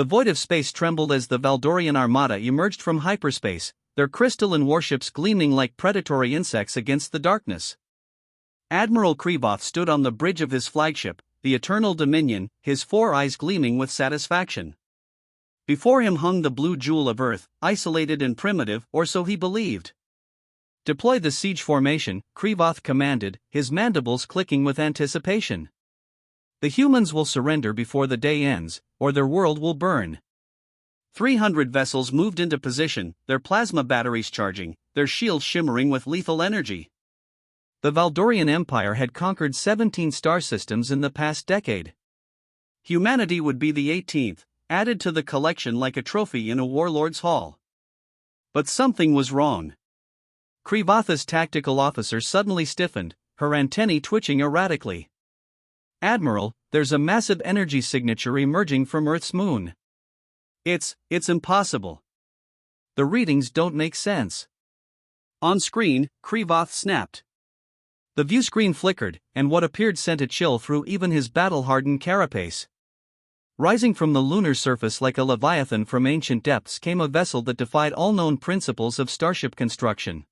The void of space trembled as the Valdorian armada emerged from hyperspace, their crystalline warships gleaming like predatory insects against the darkness. Admiral Krevoth stood on the bridge of his flagship, the Eternal Dominion, his 4 eyes gleaming with satisfaction. Before him hung the blue jewel of Earth, isolated and primitive, or so he believed. "Deploy the siege formation," Krevoth commanded, his mandibles clicking with anticipation. "The humans will surrender before the day ends, or their world will burn." 300 vessels moved into position, their plasma batteries charging, their shields shimmering with lethal energy. The Valdorian Empire had conquered 17 star systems in the past decade. Humanity would be the 18th, added to the collection like a trophy in a warlord's hall. But something was wrong. Krevoth's tactical officer suddenly stiffened, her antennae twitching erratically. "Admiral, there's a massive energy signature emerging from Earth's moon. It's impossible. The readings don't make sense." On screen, Krevoth snapped. The view screen flickered, and what appeared sent a chill through even his battle-hardened carapace. Rising from the lunar surface like a leviathan from ancient depths came a vessel that defied all known principles of starship construction.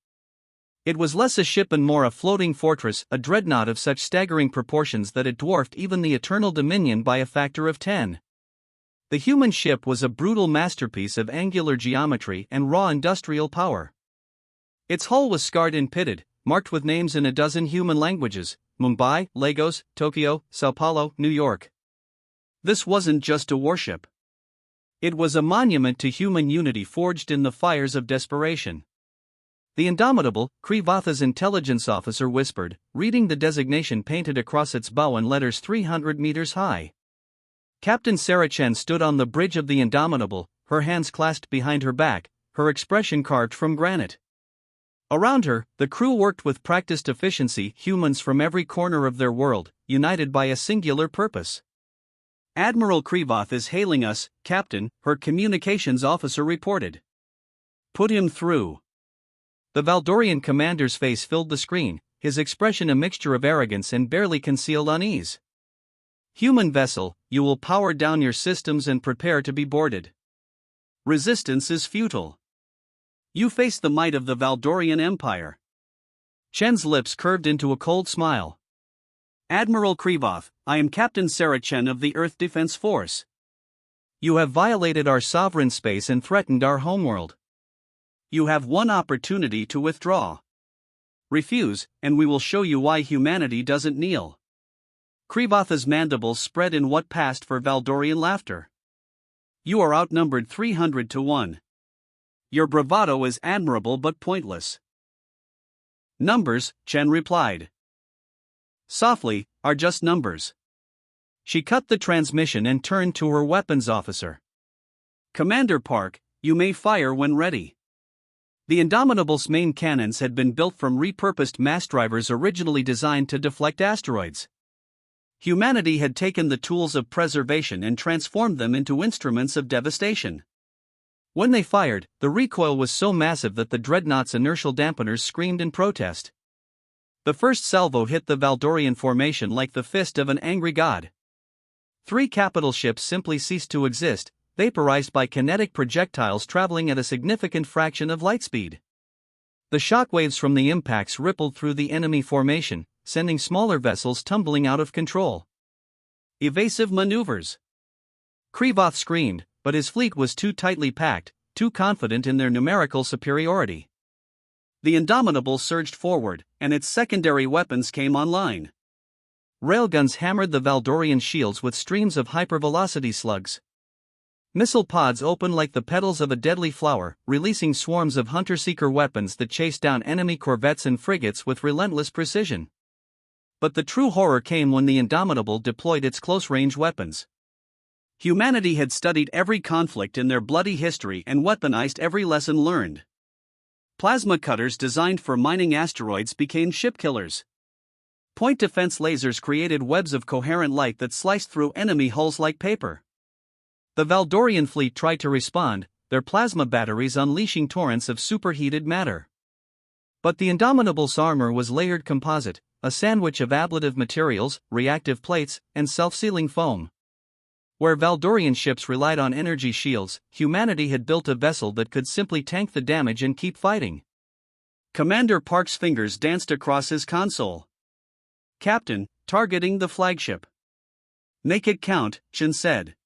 It was less a ship and more a floating fortress, a dreadnought of such staggering proportions that it dwarfed even the Eternal Dominion by a factor of 10. The human ship was a brutal masterpiece of angular geometry and raw industrial power. Its hull was scarred and pitted, marked with names in a dozen human languages: Mumbai, Lagos, Tokyo, Sao Paulo, New York. This wasn't just a warship. It was a monument to human unity forged in the fires of desperation. "The Indomitable," Krevoth's intelligence officer whispered, reading the designation painted across its bow in letters 300 meters high. Captain Sarah Chen stood on the bridge of the Indomitable, her hands clasped behind her back, her expression carved from granite. Around her, the crew worked with practiced efficiency, humans from every corner of their world, united by a singular purpose. "Admiral Krevoth is hailing us, Captain," her communications officer reported. "Put him through." The Valdorian commander's face filled the screen, his expression a mixture of arrogance and barely concealed unease. "Human vessel, you will power down your systems and prepare to be boarded. Resistance is futile. You face the might of the Valdorian Empire." Chen's lips curved into a cold smile. "Admiral Krevoth, I am Captain Sarah Chen of the Earth Defense Force. You have violated our sovereign space and threatened our homeworld. You have one opportunity to withdraw. Refuse, and we will show you why humanity doesn't kneel." Krevoth's mandibles spread in what passed for Valdorian laughter. "You are outnumbered 300 to 1. Your bravado is admirable but pointless." "Numbers," Chen replied. "Softly, are just numbers." She cut the transmission and turned to her weapons officer. "Commander Park, you may fire when ready." The Indomitable's main cannons had been built from repurposed mass drivers originally designed to deflect asteroids. Humanity had taken the tools of preservation and transformed them into instruments of devastation. When they fired, the recoil was so massive that the Dreadnought's inertial dampeners screamed in protest. The first salvo hit the Valdorian formation like the fist of an angry god. 3 capital ships simply ceased to exist, vaporized by kinetic projectiles traveling at a significant fraction of light speed. The shockwaves from the impacts rippled through the enemy formation, sending smaller vessels tumbling out of control. "Evasive maneuvers!" Krevoth screamed, but his fleet was too tightly packed, too confident in their numerical superiority. The Indomitable surged forward, and its secondary weapons came online. Railguns hammered the Valdorian shields with streams of hypervelocity slugs. Missile pods opened like the petals of a deadly flower, releasing swarms of hunter-seeker weapons that chased down enemy corvettes and frigates with relentless precision. But the true horror came when the Indomitable deployed its close-range weapons. Humanity had studied every conflict in their bloody history and weaponized every lesson learned. Plasma cutters designed for mining asteroids became ship killers. Point defense lasers created webs of coherent light that sliced through enemy hulls like paper. The Valdorian fleet tried to respond, their plasma batteries unleashing torrents of superheated matter. But the Indomitable's armor was layered composite, a sandwich of ablative materials, reactive plates, and self-sealing foam. Where Valdorian ships relied on energy shields, humanity had built a vessel that could simply tank the damage and keep fighting. Commander Park's fingers danced across his console. "Captain, targeting the flagship." "Make it count," Chen said.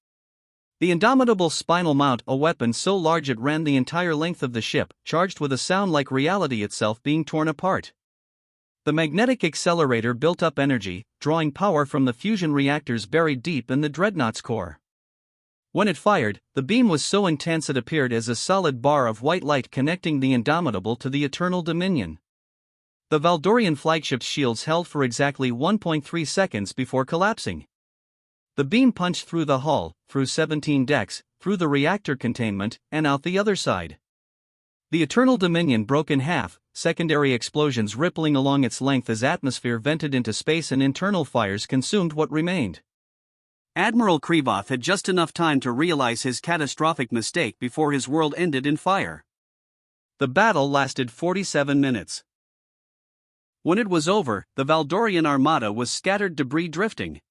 The indomitable spinal mount, a weapon so large it ran the entire length of the ship, charged with a sound like reality itself being torn apart. The magnetic accelerator built up energy, drawing power from the fusion reactors buried deep in the Dreadnought's core. When it fired, the beam was so intense it appeared as a solid bar of white light connecting the Indomitable to the Eternal Dominion. The Valdorian flagship's shields held for exactly 1.3 seconds before collapsing. The beam punched through the hull, through 17 decks, through the reactor containment, and out the other side. The Eternal Dominion broke in half, secondary explosions rippling along its length as atmosphere vented into space and internal fires consumed what remained. Admiral Krivoth had just enough time to realize his catastrophic mistake before his world ended in fire. The battle lasted 47 minutes. When it was over, the Valdorian armada was scattered debris drifting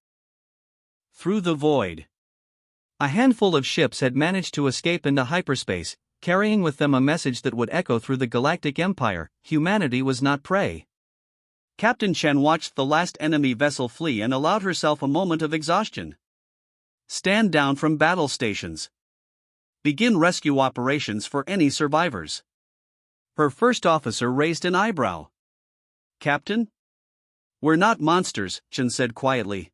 through the void. A handful of ships had managed to escape into hyperspace, carrying with them a message that would echo through the Galactic Empire: humanity was not prey. Captain Chen watched the last enemy vessel flee and allowed herself a moment of exhaustion. Stand down from battle stations. Begin rescue operations for any survivors. Her first officer raised an eyebrow. "Captain?" "We're not monsters," Chen said quietly.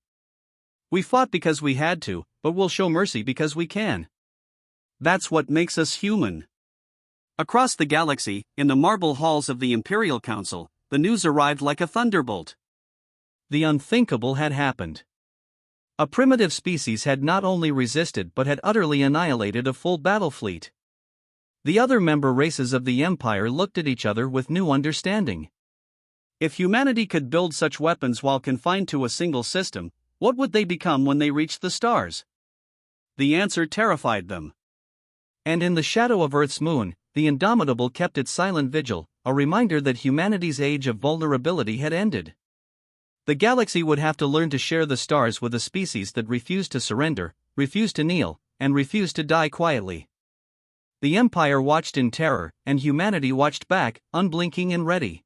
"We fought because we had to, but we'll show mercy because we can. That's what makes us human." Across the galaxy, in the marble halls of the Imperial Council, the news arrived like a thunderbolt. The unthinkable had happened. A primitive species had not only resisted but had utterly annihilated a full battle fleet. The other member races of the Empire looked at each other with new understanding. If humanity could build such weapons while confined to a single system, what would they become when they reached the stars? The answer terrified them. And in the shadow of Earth's moon, the Indomitable kept its silent vigil, a reminder that humanity's age of vulnerability had ended. The galaxy would have to learn to share the stars with a species that refused to surrender, refused to kneel, and refused to die quietly. The Empire watched in terror, and humanity watched back, unblinking and ready.